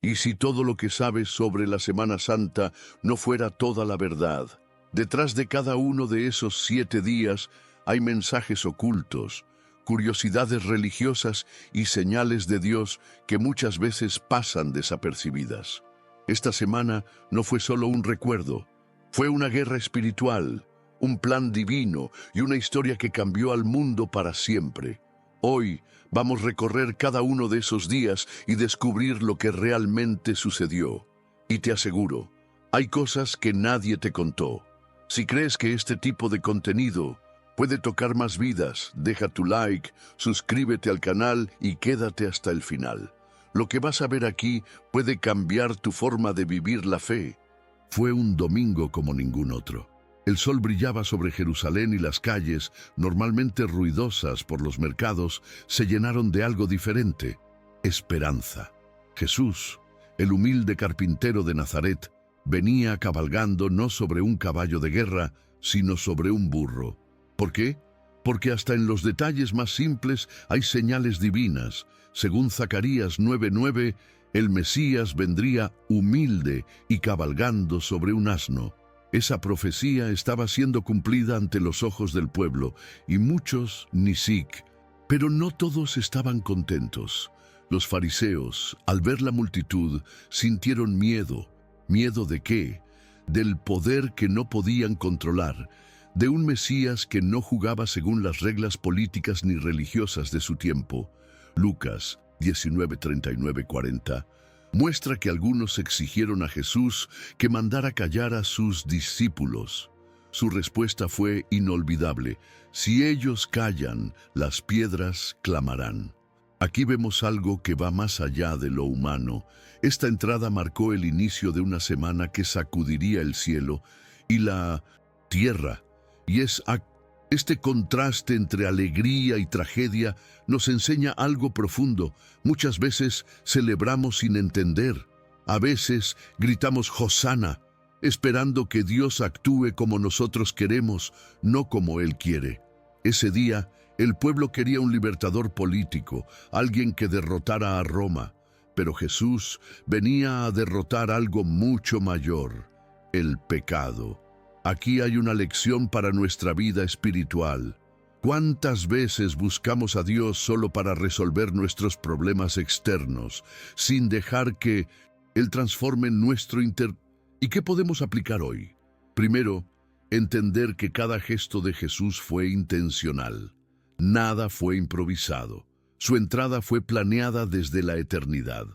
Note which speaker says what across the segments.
Speaker 1: ¿Y si todo lo que sabes sobre la Semana Santa no fuera toda la verdad? Detrás de cada uno de esos 7 días hay mensajes ocultos, curiosidades religiosas y señales de Dios que muchas veces pasan desapercibidas. Esta semana no fue solo un recuerdo, fue una guerra espiritual, un plan divino y una historia que cambió al mundo para siempre. Hoy vamos a recorrer cada uno de esos días y descubrir lo que realmente sucedió. Y te aseguro, hay cosas que nadie te contó. Si crees que este tipo de contenido puede tocar más vidas, deja tu like, suscríbete al canal y quédate hasta el final. Lo que vas a ver aquí puede cambiar tu forma de vivir la fe. Fue un domingo como ningún otro. El sol brillaba sobre Jerusalén y las calles, normalmente ruidosas por los mercados, se llenaron de algo diferente: esperanza. Jesús, el humilde carpintero de Nazaret, venía cabalgando no sobre un caballo de guerra, sino sobre un burro. ¿Por qué? Porque hasta en los detalles más simples hay señales divinas. Según Zacarías 9:9, el Mesías vendría humilde y cabalgando sobre un asno. Esa profecía estaba siendo cumplida ante los ojos del pueblo, y muchos ni siquiera. Pero no todos estaban contentos. Los fariseos, al ver la multitud, sintieron miedo. ¿Miedo de qué? Del poder que no podían controlar, de un Mesías que no jugaba según las reglas políticas ni religiosas de su tiempo. Lucas 19:39-40 muestra que algunos exigieron a Jesús que mandara callar a sus discípulos. Su respuesta fue inolvidable: si ellos callan, las piedras clamarán. Aquí vemos algo que va más allá de lo humano. Esta entrada marcó el inicio de una semana que sacudiría el cielo y la tierra. Y este contraste entre alegría y tragedia nos enseña algo profundo. Muchas veces celebramos sin entender. A veces gritamos Hosana, esperando que Dios actúe como nosotros queremos, no como Él quiere. Ese día, el pueblo quería un libertador político, alguien que derrotara a Roma. Pero Jesús venía a derrotar algo mucho mayor: el pecado. Aquí hay una lección para nuestra vida espiritual. ¿Cuántas veces buscamos a Dios solo para resolver nuestros problemas externos, sin dejar que Él transforme nuestro interior? ¿Y qué podemos aplicar hoy? Primero, entender que cada gesto de Jesús fue intencional. Nada fue improvisado. Su entrada fue planeada desde la eternidad.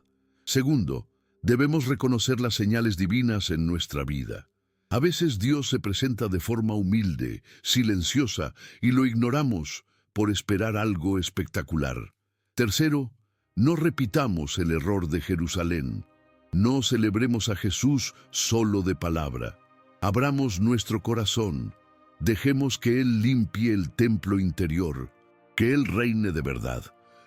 Speaker 1: Segundo, debemos reconocer las señales divinas en nuestra vida. A veces Dios se presenta de forma humilde, silenciosa, y lo ignoramos por esperar algo espectacular. Tercero, no repitamos el error de Jerusalén. No celebremos a Jesús solo de palabra. Abramos nuestro corazón. Dejemos que Él limpie el templo interior, que Él reine de verdad.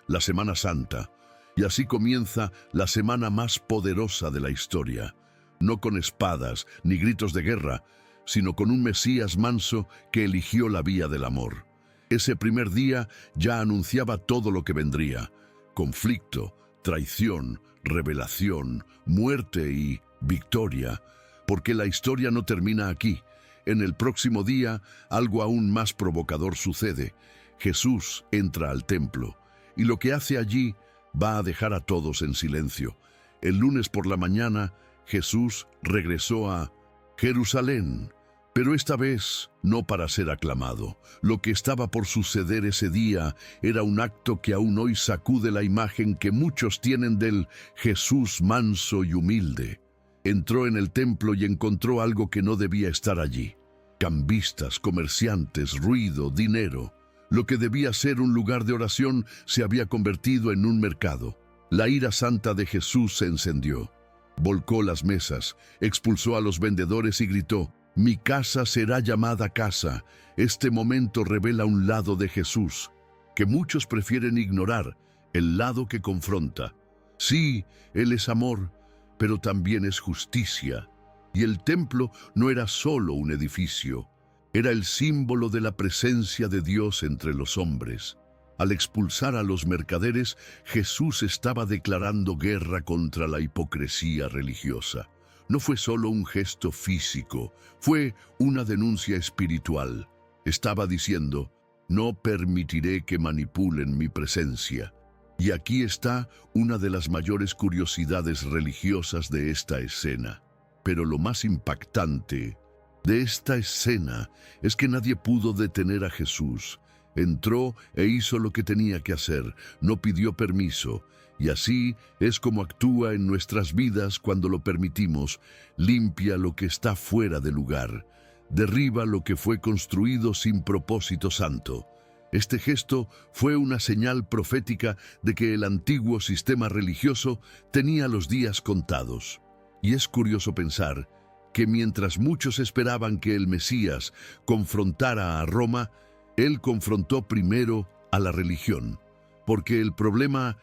Speaker 1: La Semana Santa. Y así comienza la semana más poderosa de la historia. No con espadas ni gritos de guerra, sino con un Mesías manso que eligió la vía del amor. Ese primer día ya anunciaba todo lo que vendría: conflicto, traición, revelación, muerte y victoria. Porque la historia no termina aquí. En el próximo día, algo aún más provocador sucede. Jesús entra al templo, y lo que hace allí va a dejar a todos en silencio. El lunes por la mañana, Jesús regresó a Jerusalén, pero esta vez no para ser aclamado. Lo que estaba por suceder ese día era un acto que aún hoy sacude la imagen que muchos tienen del Jesús manso y humilde. Entró en el templo y encontró algo que no debía estar allí: cambistas, comerciantes, ruido, dinero. Lo que debía ser un lugar de oración se había convertido en un mercado. La ira santa de Jesús se encendió. Volcó las mesas, expulsó a los vendedores y gritó: «Mi casa será llamada casa». Este momento revela un lado de Jesús que muchos prefieren ignorar, el lado que confronta. Sí, Él es amor, pero también es justicia. Y el templo no era solo un edificio, era el símbolo de la presencia de Dios entre los hombres. Al expulsar a los mercaderes, Jesús estaba declarando guerra contra la hipocresía religiosa. No fue solo un gesto físico, fue una denuncia espiritual. Estaba diciendo, no permitiré que manipulen mi presencia. Y aquí está una de las mayores curiosidades religiosas de esta escena. Pero lo más impactante de esta escena es que nadie pudo detener a Jesús. Entró e hizo lo que tenía que hacer, no pidió permiso. Y así es como actúa en nuestras vidas cuando lo permitimos. Limpia lo que está fuera de lugar. Derriba lo que fue construido sin propósito santo. Este gesto fue una señal profética de que el antiguo sistema religioso tenía los días contados. Y es curioso pensar que mientras muchos esperaban que el Mesías confrontara a Roma, él confrontó primero a la religión. Porque el problema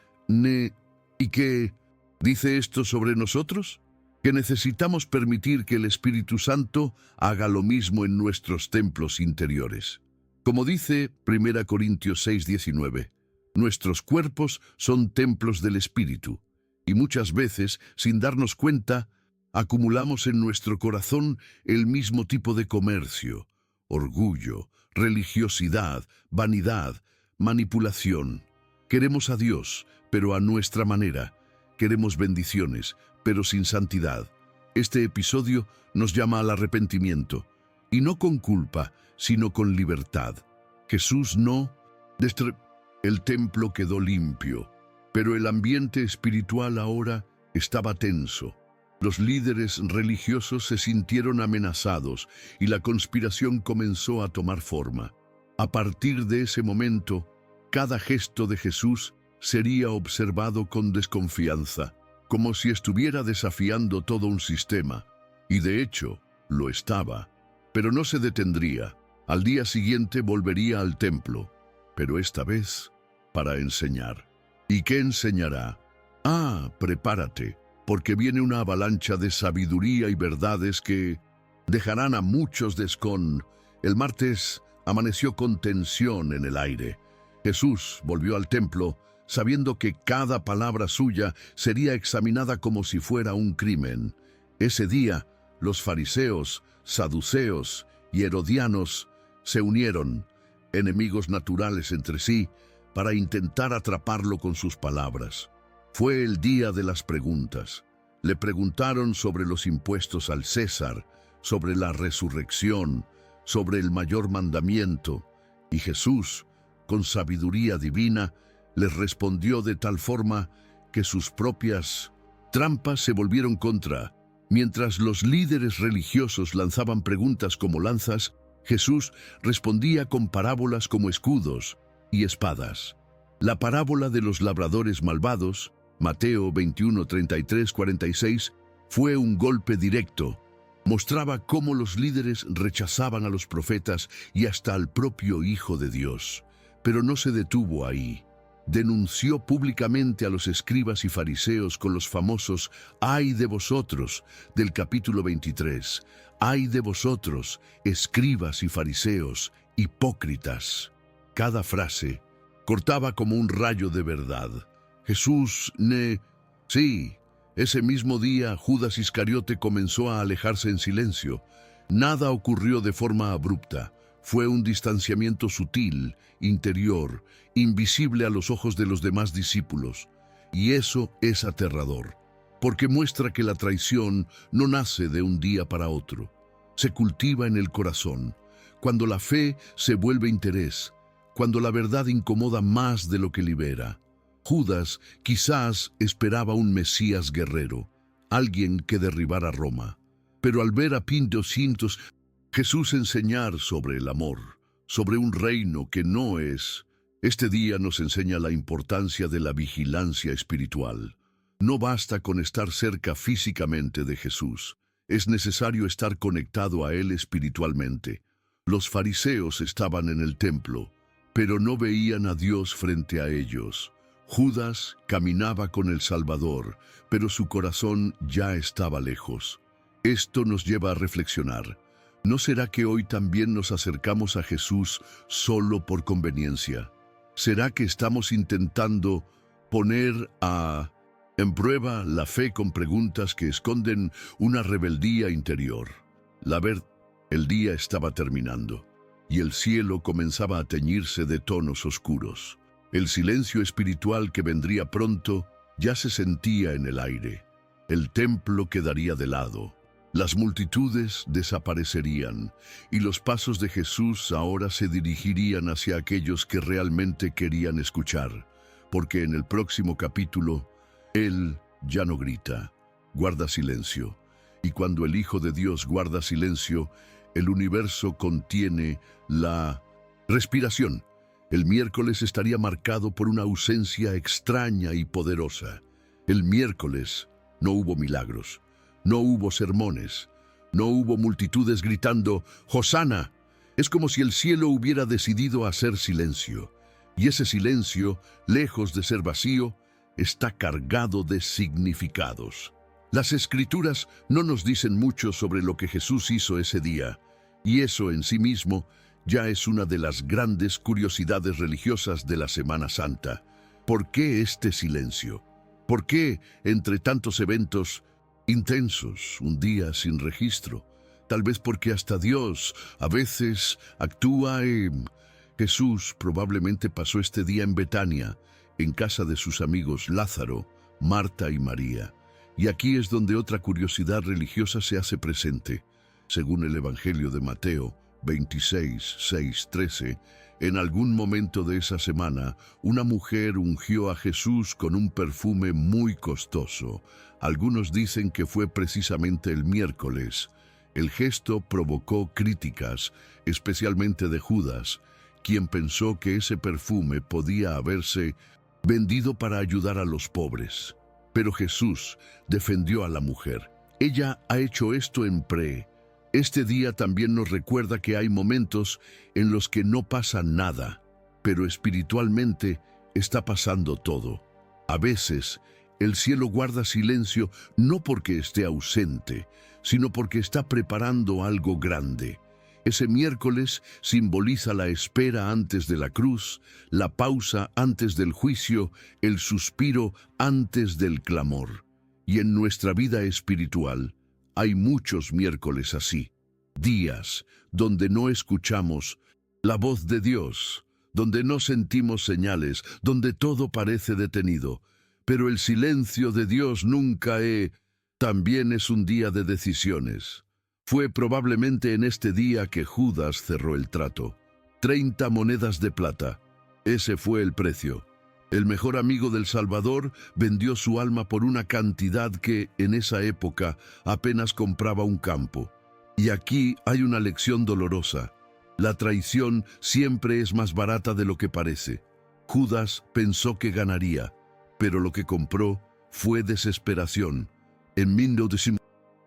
Speaker 1: ¿y qué dice esto sobre nosotros? Que necesitamos permitir que el Espíritu Santo haga lo mismo en nuestros templos interiores. Como dice 1 Corintios 6:19, nuestros cuerpos son templos del Espíritu, y muchas veces, sin darnos cuenta, acumulamos en nuestro corazón el mismo tipo de comercio, orgullo, religiosidad, vanidad, manipulación. Queremos a Dios, pero a nuestra manera. Queremos bendiciones, pero sin santidad. Este episodio nos llama al arrepentimiento, y no con culpa, sino con libertad. Jesús no el templo quedó limpio, pero el ambiente espiritual ahora estaba tenso. Los líderes religiosos se sintieron amenazados y la conspiración comenzó a tomar forma. A partir de ese momento, cada gesto de Jesús sería observado con desconfianza, como si estuviera desafiando todo un sistema. Y de hecho, lo estaba. Pero no se detendría. Al día siguiente volvería al templo, pero esta vez para enseñar. ¿Y qué enseñará? Prepárate, porque viene una avalancha de sabiduría y verdades que dejarán a muchos descon. El martes amaneció con tensión en el aire. Jesús volvió al templo, sabiendo que cada palabra suya sería examinada como si fuera un crimen. Ese día, los fariseos, saduceos y herodianos se unieron, enemigos naturales entre sí, para intentar atraparlo con sus palabras. Fue el día de las preguntas. Le preguntaron sobre los impuestos al César, sobre la resurrección, sobre el mayor mandamiento, y Jesús, con sabiduría divina, les respondió de tal forma que sus propias trampas se volvieron contra. Mientras los líderes religiosos lanzaban preguntas como lanzas, Jesús respondía con parábolas como escudos y espadas. La parábola de los labradores malvados, Mateo 21, 33, 46, fue un golpe directo. Mostraba cómo los líderes rechazaban a los profetas y hasta al propio Hijo de Dios. Pero no se detuvo ahí. Denunció públicamente a los escribas y fariseos con los famosos «Ay de vosotros» del capítulo 23. «Ay de vosotros, escribas y fariseos, hipócritas». Cada frase cortaba como un rayo de verdad. Jesús Sí, ese mismo día Judas Iscariote comenzó a alejarse en silencio. Nada ocurrió de forma abrupta. Fue un distanciamiento sutil, interior, invisible a los ojos de los demás discípulos. Y eso es aterrador, porque muestra que la traición no nace de un día para otro. Se cultiva en el corazón, cuando la fe se vuelve interés, cuando la verdad incomoda más de lo que libera. Judas quizás esperaba un Mesías guerrero, alguien que derribara Roma. Pero al ver a Pintos Jesús enseñar sobre el amor, sobre un reino que no es, este día nos enseña la importancia de la vigilancia espiritual. No basta con estar cerca físicamente de Jesús, es necesario estar conectado a Él espiritualmente. Los fariseos estaban en el templo, pero no veían a Dios frente a ellos. Judas caminaba con el Salvador, pero su corazón ya estaba lejos. Esto nos lleva a reflexionar. ¿No será que hoy también nos acercamos a Jesús solo por conveniencia? ¿Será que estamos intentando poner en prueba la fe con preguntas que esconden una rebeldía interior? El día estaba terminando y el cielo comenzaba a teñirse de tonos oscuros. El silencio espiritual que vendría pronto ya se sentía en el aire. El templo quedaría de lado. Las multitudes desaparecerían y los pasos de Jesús ahora se dirigirían hacia aquellos que realmente querían escuchar, porque en el próximo capítulo, Él ya no grita, guarda silencio. Y cuando el Hijo de Dios guarda silencio, el universo contiene la respiración. El miércoles estaría marcado por una ausencia extraña y poderosa. El miércoles no hubo milagros. No hubo sermones, no hubo multitudes gritando «Hosana». Es como si el cielo hubiera decidido hacer silencio. Y ese silencio, lejos de ser vacío, está cargado de significados. Las Escrituras no nos dicen mucho sobre lo que Jesús hizo ese día, y eso en sí mismo ya es una de las grandes curiosidades religiosas de la Semana Santa. ¿Por qué este silencio? ¿Por qué, entre tantos eventos intensos, un día sin registro? Tal vez porque hasta Dios a veces actúa en... Jesús probablemente pasó este día en Betania, en casa de sus amigos Lázaro, Marta y María. Y aquí es donde otra curiosidad religiosa se hace presente. Según el Evangelio de Mateo 26, 6, 13, en algún momento de esa semana, una mujer ungió a Jesús con un perfume muy costoso. Algunos dicen que fue precisamente el miércoles. El gesto provocó críticas, especialmente de Judas, quien pensó que ese perfume podía haberse vendido para ayudar a los pobres. Pero Jesús defendió a la mujer. Ella ha hecho esto en pre. Este día también nos recuerda que hay momentos en los que no pasa nada, pero espiritualmente está pasando todo. A veces, el cielo guarda silencio no porque esté ausente, sino porque está preparando algo grande. Ese miércoles simboliza la espera antes de la cruz, la pausa antes del juicio, el suspiro antes del clamor. Y en nuestra vida espiritual hay muchos miércoles así, días donde no escuchamos la voz de Dios, donde no sentimos señales, donde todo parece detenido. Pero el silencio de Dios también es un día de decisiones. Fue probablemente en este día que Judas cerró el trato. 30 monedas de plata. Ese fue el precio. El mejor amigo del Salvador vendió su alma por una cantidad que, en esa época, apenas compraba un campo. Y aquí hay una lección dolorosa. La traición siempre es más barata de lo que parece. Judas pensó que ganaría, pero lo que compró fue desesperación. En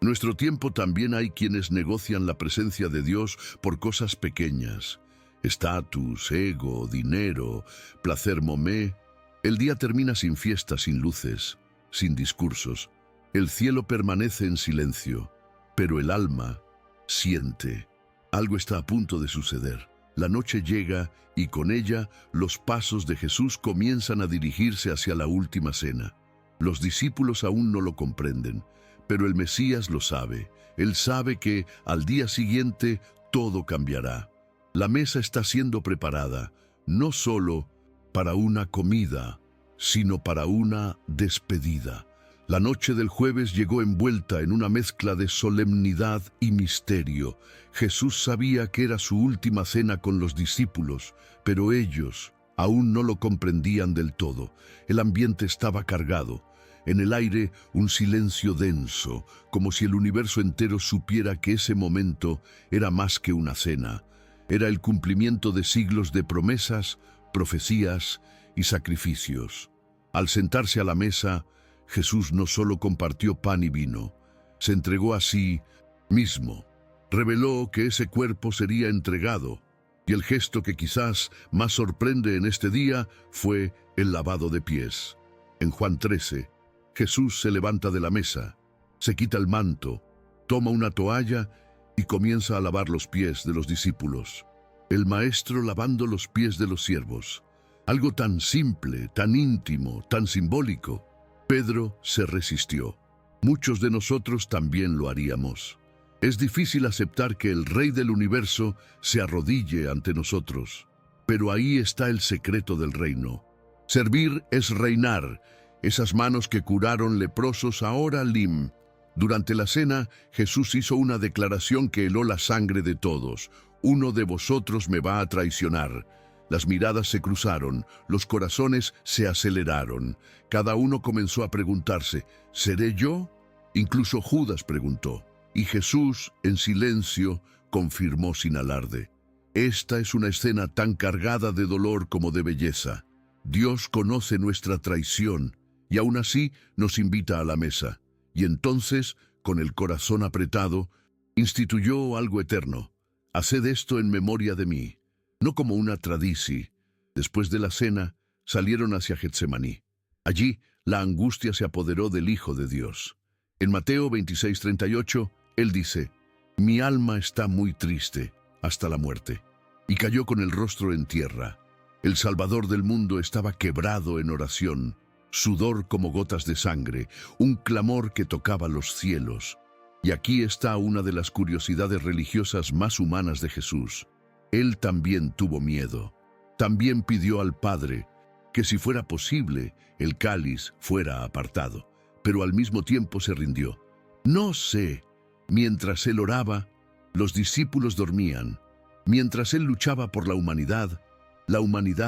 Speaker 1: nuestro tiempo también hay quienes negocian la presencia de Dios por cosas pequeñas. Estatus, ego, dinero, placer momé. El día termina sin fiestas, sin luces, sin discursos. El cielo permanece en silencio, pero el alma siente. Algo está a punto de suceder. La noche llega y con ella los pasos de Jesús comienzan a dirigirse hacia la última cena. Los discípulos aún no lo comprenden, pero el Mesías lo sabe. Él sabe que al día siguiente todo cambiará. La mesa está siendo preparada, no solo para una comida, sino para una despedida. La noche del jueves llegó envuelta en una mezcla de solemnidad y misterio. Jesús sabía que era su última cena con los discípulos, pero ellos aún no lo comprendían del todo. El ambiente estaba cargado. En el aire, un silencio denso, como si el universo entero supiera que ese momento era más que una cena. Era el cumplimiento de siglos de promesas, profecías y sacrificios. Al sentarse a la mesa, Jesús no solo compartió pan y vino, se entregó a sí mismo. Reveló que ese cuerpo sería entregado, y el gesto que quizás más sorprende en este día fue el lavado de pies. En Juan 13, Jesús se levanta de la mesa, se quita el manto, toma una toalla y comienza a lavar los pies de los discípulos. El maestro lavando los pies de los siervos. Algo tan simple, tan íntimo, tan simbólico. Pedro se resistió. Muchos de nosotros también lo haríamos. Es difícil aceptar que el Rey del universo se arrodille ante nosotros. Pero ahí está el secreto del reino. Servir es reinar. Esas manos que curaron leprosos ahora lim. Durante la cena, Jesús hizo una declaración que heló la sangre de todos. Uno de vosotros me va a traicionar. Las miradas se cruzaron, los corazones se aceleraron. Cada uno comenzó a preguntarse, ¿seré yo? Incluso Judas preguntó. Y Jesús, en silencio, confirmó sin alarde. Esta es una escena tan cargada de dolor como de belleza. Dios conoce nuestra traición y aún así nos invita a la mesa. Y entonces, con el corazón apretado, instituyó algo eterno. Haced esto en memoria de mí, no como una tradici. Después de la cena, salieron hacia Getsemaní. Allí, la angustia se apoderó del Hijo de Dios. En Mateo 26:38, Él dice, «Mi alma está muy triste, hasta la muerte». Y cayó con el rostro en tierra. El Salvador del mundo estaba quebrado en oración, sudor como gotas de sangre, un clamor que tocaba los cielos. Y aquí está una de las curiosidades religiosas más humanas de Jesús. Él también tuvo miedo. También pidió al Padre que si fuera posible, el cáliz fuera apartado, pero al mismo tiempo se rindió. No sé, mientras él oraba, los discípulos dormían. Mientras él luchaba por la humanidad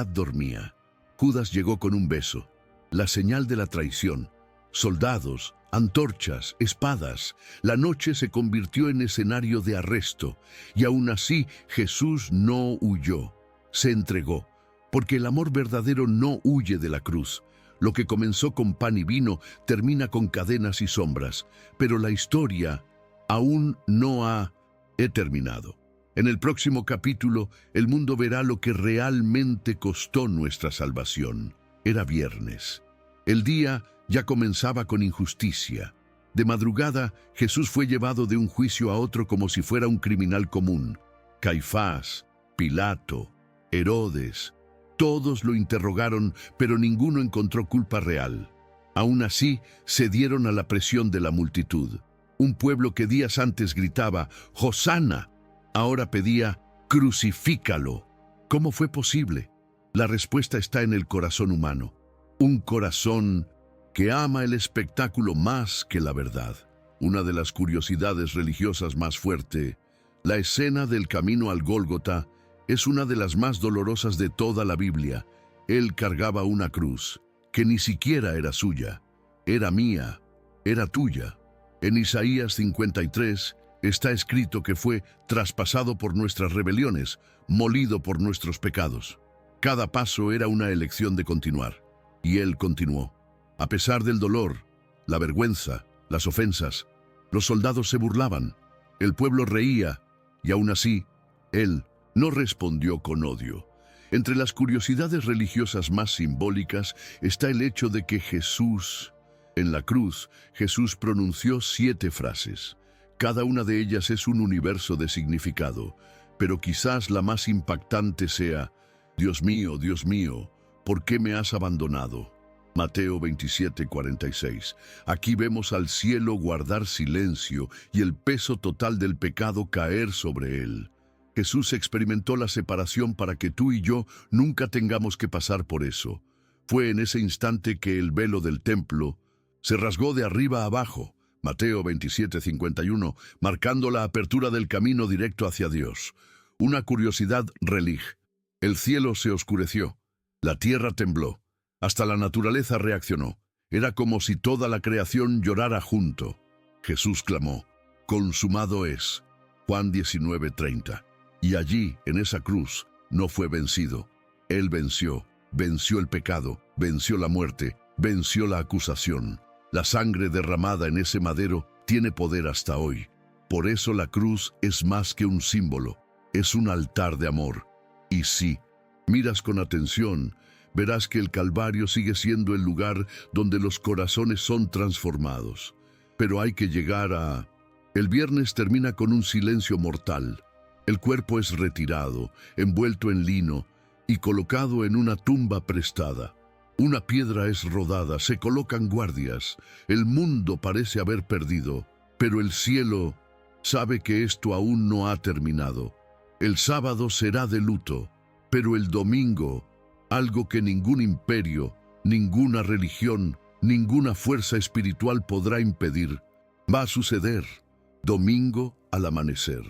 Speaker 1: dormía. Judas llegó con un beso, la señal de la traición. Soldados, antorchas, espadas. La noche se convirtió en escenario de arresto, y aún así Jesús no huyó, se entregó, porque el amor verdadero no huye de la cruz. Lo que comenzó con pan y vino termina con cadenas y sombras, pero la historia aún no ha terminado. En el próximo capítulo, el mundo verá lo que realmente costó nuestra salvación. Era viernes. El día ya comenzaba con injusticia. De madrugada, Jesús fue llevado de un juicio a otro como si fuera un criminal común. Caifás, Pilato, Herodes, todos lo interrogaron, pero ninguno encontró culpa real. Aún así, cedieron a la presión de la multitud. Un pueblo que días antes gritaba, «¡Hosana!», ahora pedía, «¡Crucifícalo!». ¿Cómo fue posible? La respuesta está en el corazón humano. Un corazón que ama el espectáculo más que la verdad. Una de las curiosidades religiosas más fuerte, la escena del camino al Gólgota, es una de las más dolorosas de toda la Biblia. Él cargaba una cruz, que ni siquiera era suya, era mía, era tuya. En Isaías 53, está escrito que fue traspasado por nuestras rebeliones, molido por nuestros pecados. Cada paso era una elección de continuar. Y él continuó. A pesar del dolor, la vergüenza, las ofensas, los soldados se burlaban, el pueblo reía, y aún así, él no respondió con odio. Entre las curiosidades religiosas más simbólicas está el hecho de que en la cruz, Jesús pronunció 7 frases. Cada una de ellas es un universo de significado, pero quizás la más impactante sea, Dios mío, ¿por qué me has abandonado?». Mateo 27:46. Aquí vemos al cielo guardar silencio y el peso total del pecado caer sobre él. Jesús experimentó la separación para que tú y yo nunca tengamos que pasar por eso. Fue en ese instante que el velo del templo se rasgó de arriba a abajo. Mateo 27:51, marcando la apertura del camino directo hacia Dios. Una curiosidad El cielo se oscureció, la tierra tembló, hasta la naturaleza reaccionó. Era como si toda la creación llorara junto. Jesús clamó, «Consumado es». Juan 19:30. Y allí, en esa cruz, no fue vencido. Él venció el pecado, venció la muerte, venció la acusación. La sangre derramada en ese madero tiene poder hasta hoy. Por eso la cruz es más que un símbolo, es un altar de amor. Y si miras con atención, verás que el Calvario sigue siendo el lugar donde los corazones son transformados. Pero hay que llegar. El viernes termina con un silencio mortal. El cuerpo es retirado, envuelto en lino, y colocado en una tumba prestada. Una piedra es rodada, se colocan guardias, el mundo parece haber perdido, pero el cielo sabe que esto aún no ha terminado. El sábado será de luto, pero el domingo, algo que ningún imperio, ninguna religión, ninguna fuerza espiritual podrá impedir, va a suceder. Domingo al amanecer.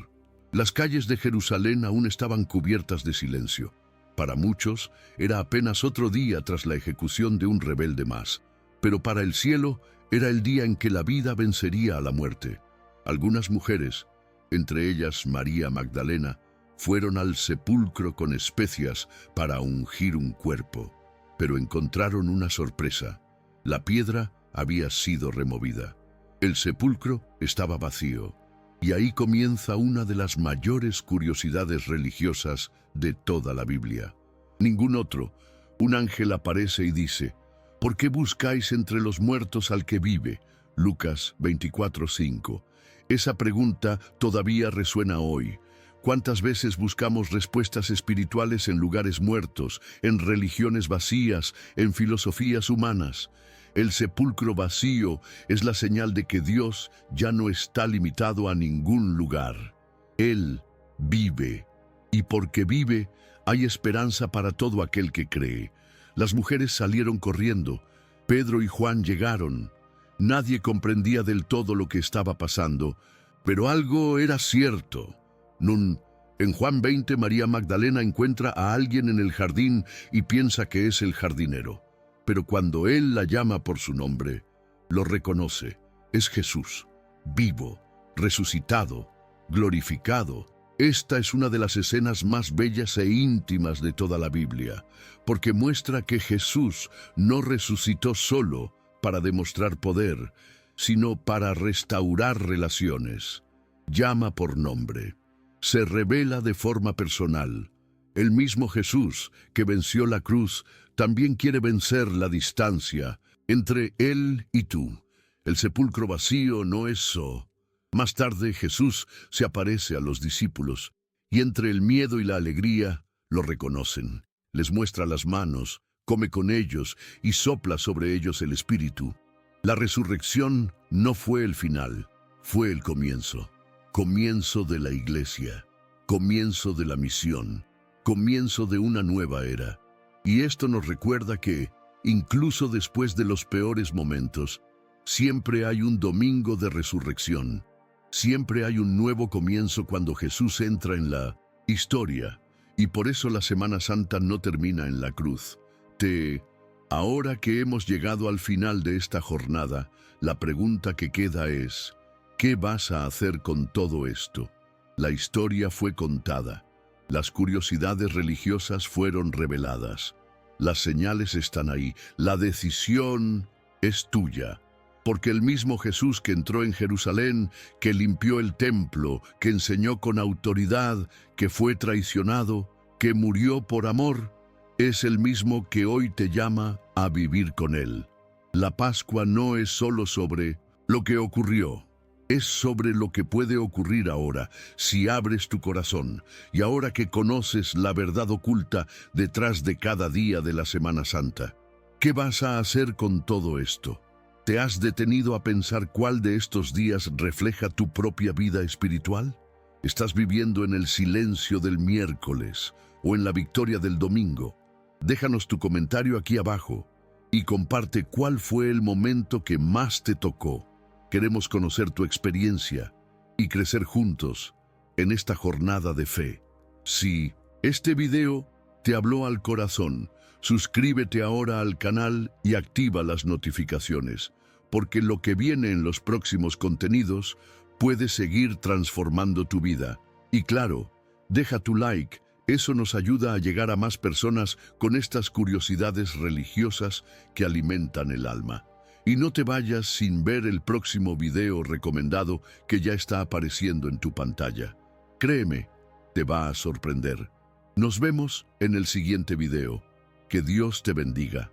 Speaker 1: Las calles de Jerusalén aún estaban cubiertas de silencio. Para muchos era apenas otro día tras la ejecución de un rebelde más, pero para el cielo era el día en que la vida vencería a la muerte. Algunas mujeres, entre ellas María Magdalena, fueron al sepulcro con especias para ungir un cuerpo, pero encontraron una sorpresa. La piedra había sido removida. El sepulcro estaba vacío. Y ahí comienza una de las mayores curiosidades religiosas de toda la Biblia. Ningún otro. Un ángel aparece y dice: ¿por qué buscáis entre los muertos al que vive? Lucas 24:5. Esa pregunta todavía resuena hoy. ¿Cuántas veces buscamos respuestas espirituales en lugares muertos, en religiones vacías, en filosofías humanas? El sepulcro vacío es la señal de que Dios ya no está limitado a ningún lugar. Él vive, y porque vive, hay esperanza para todo aquel que cree. Las mujeres salieron corriendo. Pedro y Juan llegaron. Nadie comprendía del todo lo que estaba pasando, pero algo era cierto. En Juan 20, María Magdalena encuentra a alguien en el jardín y piensa que es el jardinero. Pero cuando él la llama por su nombre, lo reconoce. Es Jesús, vivo, resucitado, glorificado. Esta es una de las escenas más bellas e íntimas de toda la Biblia, porque muestra que Jesús no resucitó solo para demostrar poder, sino para restaurar relaciones. Llama por nombre. Se revela de forma personal. El mismo Jesús, que venció la cruz, también quiere vencer la distancia entre Él y tú. El sepulcro vacío no es so. Más tarde Jesús se aparece a los discípulos, y entre el miedo y la alegría lo reconocen. Les muestra las manos, come con ellos y sopla sobre ellos el Espíritu. La resurrección no fue el final, fue el comienzo. Comienzo de la iglesia, comienzo de la misión, comienzo de una nueva era. Y esto nos recuerda que, incluso después de los peores momentos, siempre hay un domingo de resurrección. Siempre hay un nuevo comienzo cuando Jesús entra en la historia. Y por eso la Semana Santa no termina en la cruz. Ahora que hemos llegado al final de esta jornada, la pregunta que queda es: ¿qué vas a hacer con todo esto? La historia fue contada. Las curiosidades religiosas fueron reveladas. Las señales están ahí. La decisión es tuya. Porque el mismo Jesús que entró en Jerusalén, que limpió el templo, que enseñó con autoridad, que fue traicionado, que murió por amor, es el mismo que hoy te llama a vivir con Él. La Pascua no es solo sobre lo que ocurrió. Es sobre lo que puede ocurrir ahora, si abres tu corazón, y ahora que conoces la verdad oculta detrás de cada día de la Semana Santa. ¿Qué vas a hacer con todo esto? ¿Te has detenido a pensar cuál de estos días refleja tu propia vida espiritual? ¿Estás viviendo en el silencio del miércoles o en la victoria del domingo? Déjanos tu comentario aquí abajo y comparte cuál fue el momento que más te tocó. Queremos conocer tu experiencia y crecer juntos en esta jornada de fe. Si este video te habló al corazón, suscríbete ahora al canal y activa las notificaciones, porque lo que viene en los próximos contenidos puede seguir transformando tu vida. Y claro, deja tu like, eso nos ayuda a llegar a más personas con estas curiosidades religiosas que alimentan el alma. Y no te vayas sin ver el próximo video recomendado que ya está apareciendo en tu pantalla. Créeme, te va a sorprender. Nos vemos en el siguiente video. Que Dios te bendiga.